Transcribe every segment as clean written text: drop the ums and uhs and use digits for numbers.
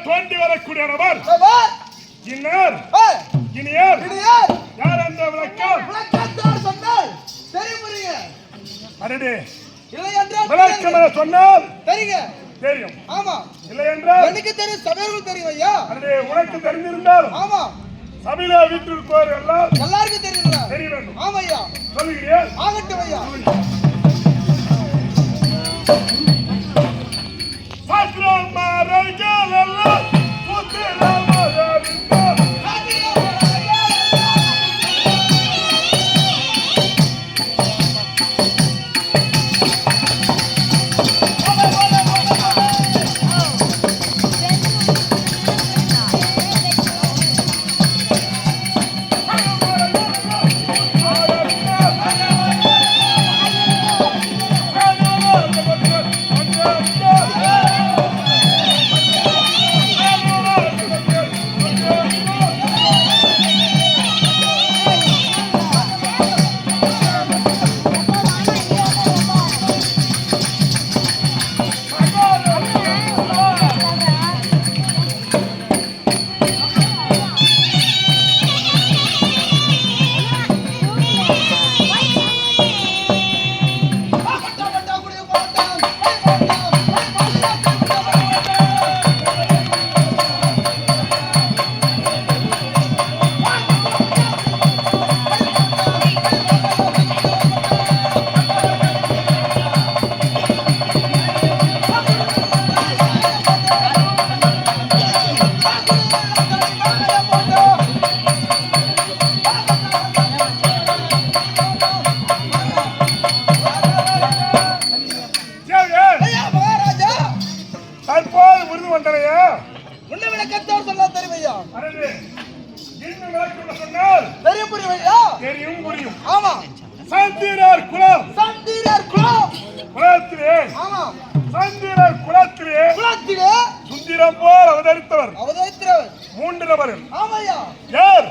தோண்டி வரக்கூடிய நபர் இன்னார் இனியார் யார் என்ற விளக்கம் சொன்னால் தெரியுங்க. அடடே இல்லை என்றால் விளக்கம் சொன்னால் தெரியுங்க. தெரியும். ஆமா. இல்லை என்றால் எனக்கு தெரியும், சபையாருக்கு தெரியும் ஐயா. அடடே உனக்கு தெரிந்திருந்தால் ஆமா சபையில வீட்டில் இருப்பவர் எல்லாம் எல்லாருக்கும் தெரியுங்களா? தெரிய வேண்டும். ஆமா ஐயா. சொல்லுகிறீயா? ஆகட்டும் ஐயா. சாத்ரம் மாரர்கள் எல்லாம் புத்திரமாரிந்த சுந்தரம் போல் அவதரித்தவர் மூன்று நபர்கள். யார்?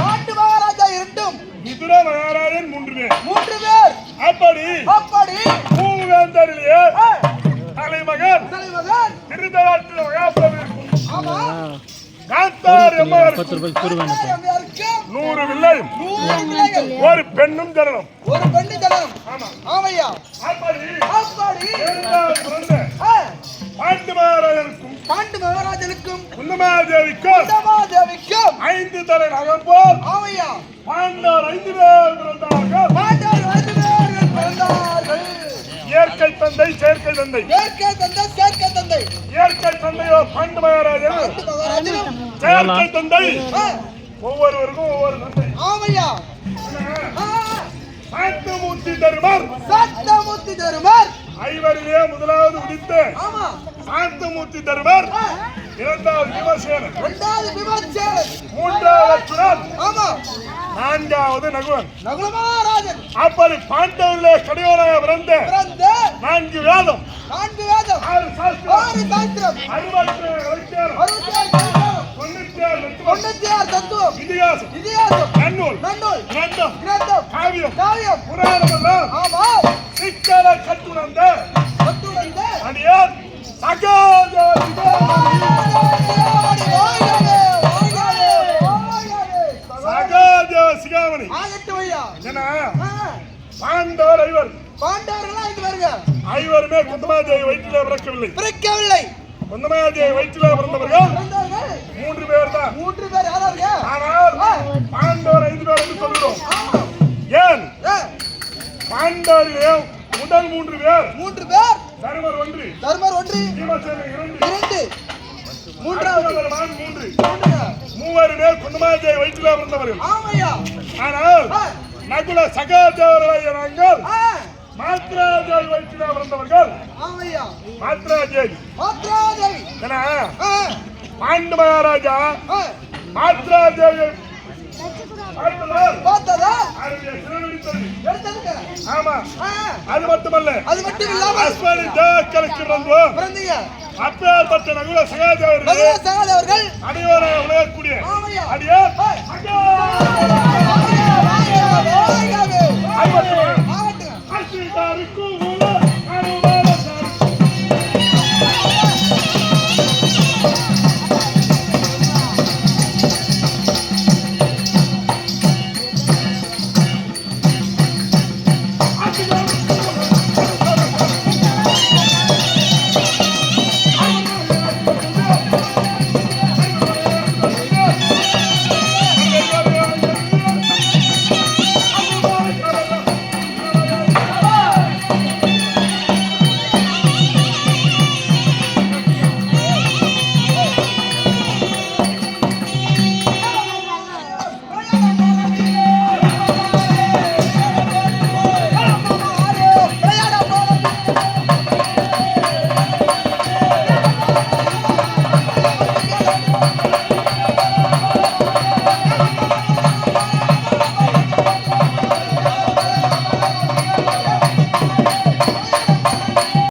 பாண்டு மகாராஜா இரண்டும், மிதுர மகாராஜன் மூன்று பேர். அப்படி பூவேந்தரிலே தலைமகன் திருதராட்டில் மகாபிரபு. காத்தார் எம்மாருக்கு 100 வில்லையும் ஒரு பெண்ணும் ஜனனம். ஆமையா. பாண்டு மகாராஜனுக்கும் குந்தமாதேவிக்கும் 5 தலை நகம் போல் பாண்டவர் 5 பேர் பிறந்தார்கள். இயற்கை தந்தை செயற்கை தந்தை. இயற்கை தந்தையோ பாண்டு மகாராஜன், செயற்கை தந்தை ஒவ்வொருவருக்கும் ஒவ்வொரு தந்தை. ஆமையா. சாந்தமூர்த்தி தருமர் ஐவரிலே முதலாவது உதித்த சாந்தமூர்த்தி தருமர், இரண்டாவது விமர்சேனன், மூன்றாவது சுரன், நான்காவது நகுலன். அப்படி பாண்டவர்களே கடையோராக பிறந்த 4 வேதம், 6 சாஸ்திரம், 96 தத்துவம், இதிகாசம், நன்னூல், கிரந்தம், காவியம், புராணம் எல்லாம் சிக்கல கட்டுணர்ந்த அடியார் சகாதேவ சிகாமணி. பாண்டவர் ஐவருமே குந்தமாதேவி வயிற்றிலே பிறக்கவில்லை. குந்தமாதேவி வயிற்றிலே பிறந்தவர்கள் 3 பேர் தான். ஆனால் பாண்டவர் 5 பேர் என்று சொல்கிறோம். ஏன்? பாண்டவர்களே முதல் 3 பேர் தருமர் 1, விமர்சேனன் 2, மூவருமே குந்தமாதேவி வயிற்றிலே பிறந்தவர்கள். ஆனால் நகுல சகாதேவராகிய நாங்கள் மாத்ராஜாவை அவர்கள் ஆமையா மாத்ராஜேவி மாத்ராதேவி ஏன்னா ஆ, பாண்டு மகாராஜா ஆ, மாத்ராஜேவி பார்த்தவர் பார்த்ததா அவருடைய சிறுவிழித்தது. எடுத்ததுங்க ஆமா ஆ, அது மட்டுமல்ல அது மட்டும் இல்லாமல் அஸ்மணி ஜாக்கலுக்கு வந்தோம் பிறந்தீங்க அப்பேற்பட்ட நகுல சகாதேவர்கள் மதுரை சகாதேவர்கள் அடியோரை உலகக்கூடிய ஆமையா அடியார் ஆமையா, ஆமையா, ஆமையா. அது மட்டுமா ஆகட்டுங்க அசிதாருக்கும்